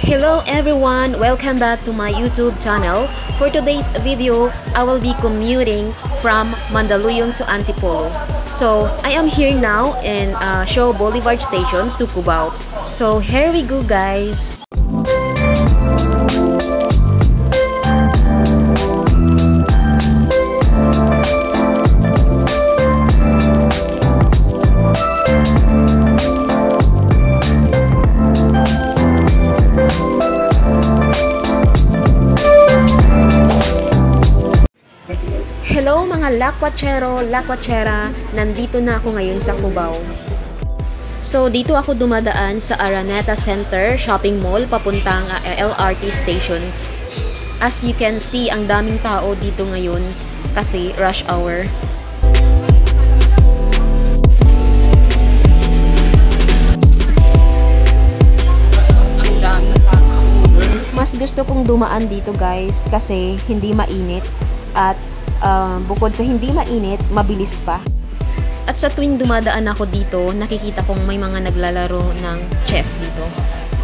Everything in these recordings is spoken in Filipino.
Hello everyone! Welcome back to my YouTube channel. For today's video, I will be commuting from Mandaluyong to Antipolo. So, I am here now in Shaw Boulevard Station to Cubao. So, here we go guys! Hello mga lakwachero, lakwachera, nandito na ako ngayon sa Cubao. So dito ako dumadaan sa Araneta Center Shopping Mall papuntang LRT station. As you can see, ang daming tao dito ngayon kasi rush hour. Mas gusto kong dumaan dito guys kasi hindi mainit at bukod sa hindi mainit, mabilis pa. At sa tuwing dumadaan ako dito, nakikita kong may mga naglalaro ng chess dito.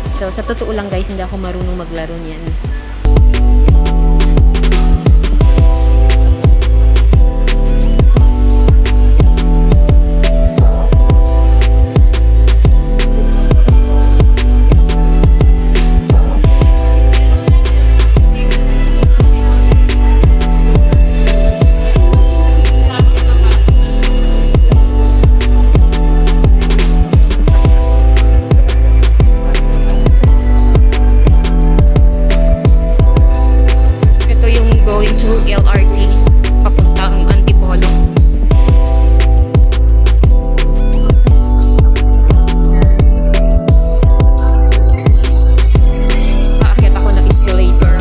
So sa totoo lang guys, hindi ako marunong maglaro niyan. Going to LRT papuntang Antipolo. Aakyat ako ng escalator.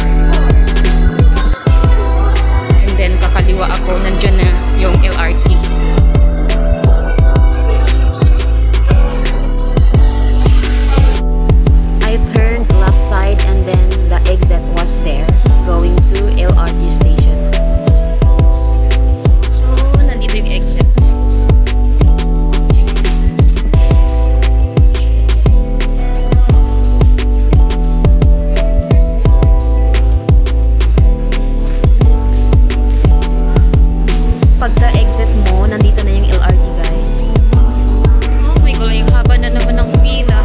And then kakaliwa ako, nandyan na yung LRT. I turned left side and then the exit was there, going to LRT station. So, nandito yung exit. Pagka-exit mo, nandito na yung LRT guys. Oh my God, yung haba na naman ng pila.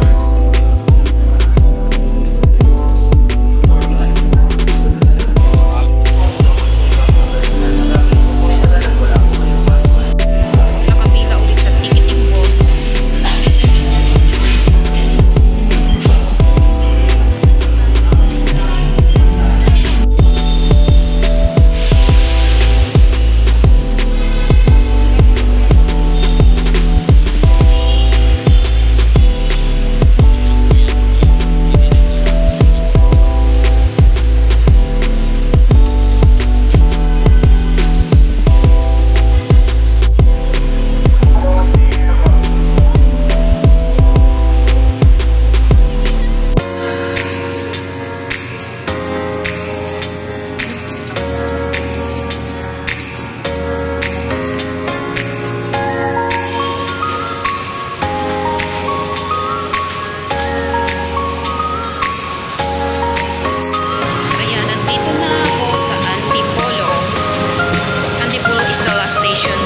Station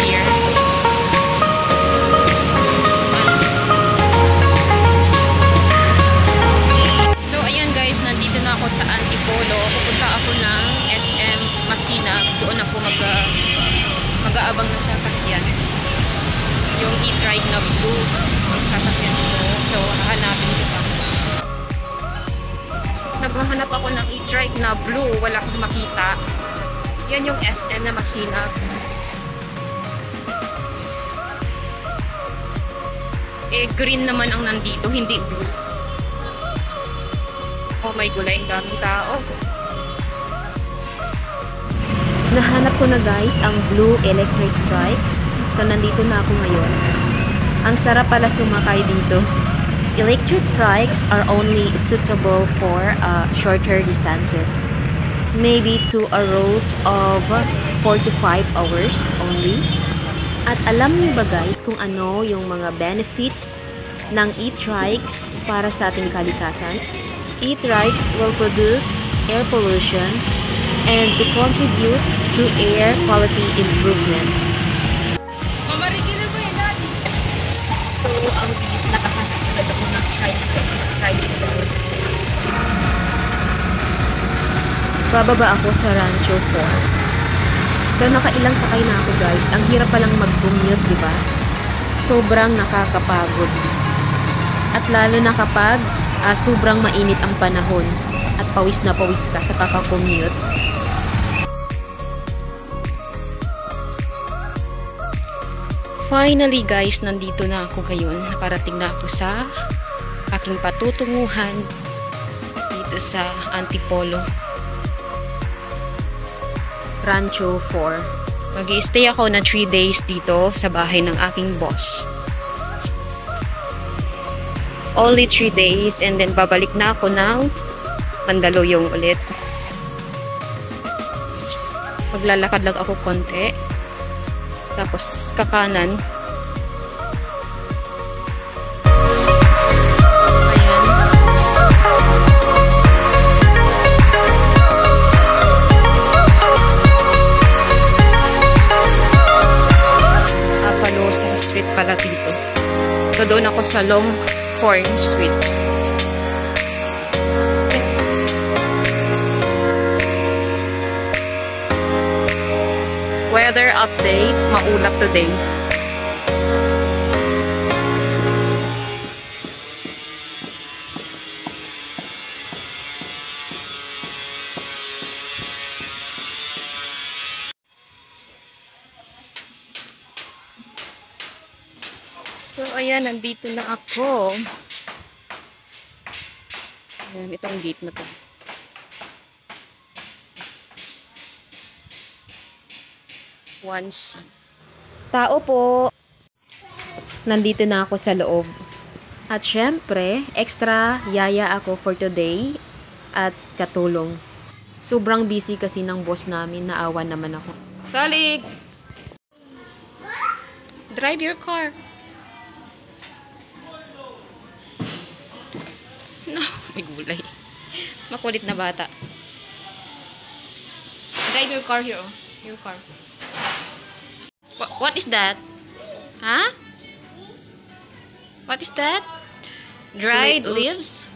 here. So ayan guys, nandito na ako sa Antipolo. Pupunta ako ng SM Masinag. Doon ako mag-aabang ng sasakyan. Yung e-trike na blue ang sasakyan ko. So hahanapin ko pa. Naghahanap ako ng e-trike na blue, wala akong makita. Yan yung SM na Masinag. Eh, green naman ang nandito, hindi blue. Oh my gulay, ang daming tao. Nahanap ko na guys ang blue electric trikes. So, nandito na ako ngayon. Ang sarap pala sumakay dito. Electric trikes are only suitable for shorter distances. Maybe to a route of 4 to 5 hours only. At alam niyo ba guys kung ano yung mga benefits ng e-trikes para sa ating kalikasan? E-trikes will produce air pollution and to contribute to air quality improvement. So, ang is nakahanap ako ng tricycle. Bababa ako sa Rancho 4. So, nakailang sakay na ako guys. Ang hirap palang mag-commute, di ba? Sobrang nakakapagod. At lalo na kapag sobrang mainit ang panahon at pawis na pawis ka sa kakakommute. Finally guys, nandito na ako ngayon. Nakarating na ako sa aking patutunguhan dito sa Antipolo. Rancho 4. Mag-i-stay ako na 3 days dito sa bahay ng aking boss. Only 3 days and then babalik na ako ng Mandaluyong ulit. Maglalakad lang ako konti. Tapos kakanan. Ayan. Apalosa Street pala dito. So doon ako sa Longhorn Street. Weather update, maulap today. So, ayan, nandito na ako. Ayan, itong gate na to. Once. Tao po. Nandito na ako sa loob. At syempre, extra yaya ako for today at katulong. Sobrang busy kasi ng boss namin, naawa naman ako. Salig! Drive your car. No, may gulay. Makulit na bata. Drive your car here, oh. Your car. What is that? Huh? What is that? Dried leaves?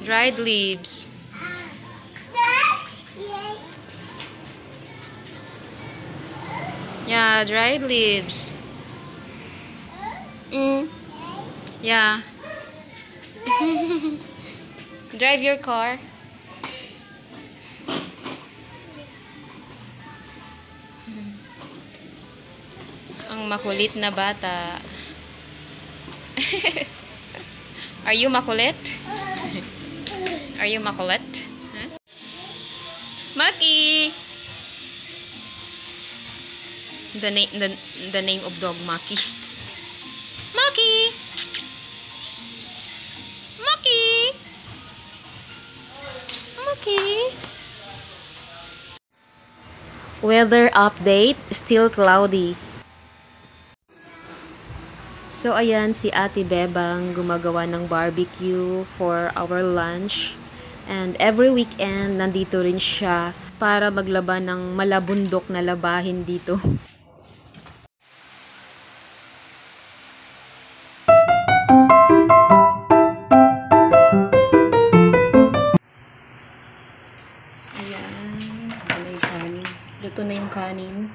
Dried leaves. Yeah, dried leaves. Yeah. Drive your car. Ang makulit na bata. Are you makulit? Are you makulit? Huh? Maki! The name of dog, Maki. Maki! Maki! Maki! Weather update, still cloudy. So, ayan, si Ate Bebang gumagawa ng barbecue for our lunch. And every weekend, nandito rin siya para maglaban ng malabundok na labahin dito. Ayan, may kanin. Luto na yung kanin.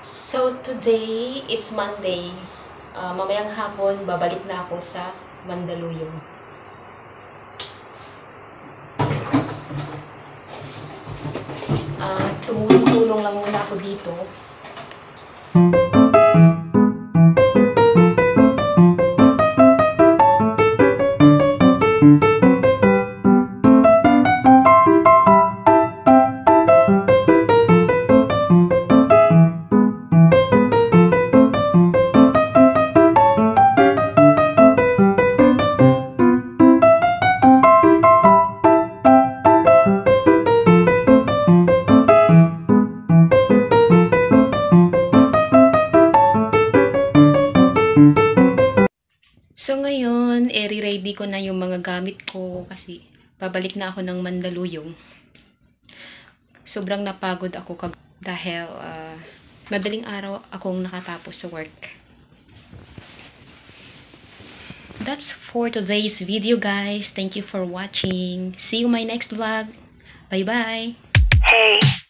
So today, it's Monday. Mamayang hapon, babalik na ako sa Mandaluyong. Tumulong-tulong lang muna ako dito. So ngayon, ready ko na yung mga gamit ko kasi babalik na ako ng Mandaluyong. Sobrang napagod ako dahil madaling araw akong nakatapos sa work. That's for today's video, guys. Thank you for watching. See you in my next vlog. Bye-bye. Hey.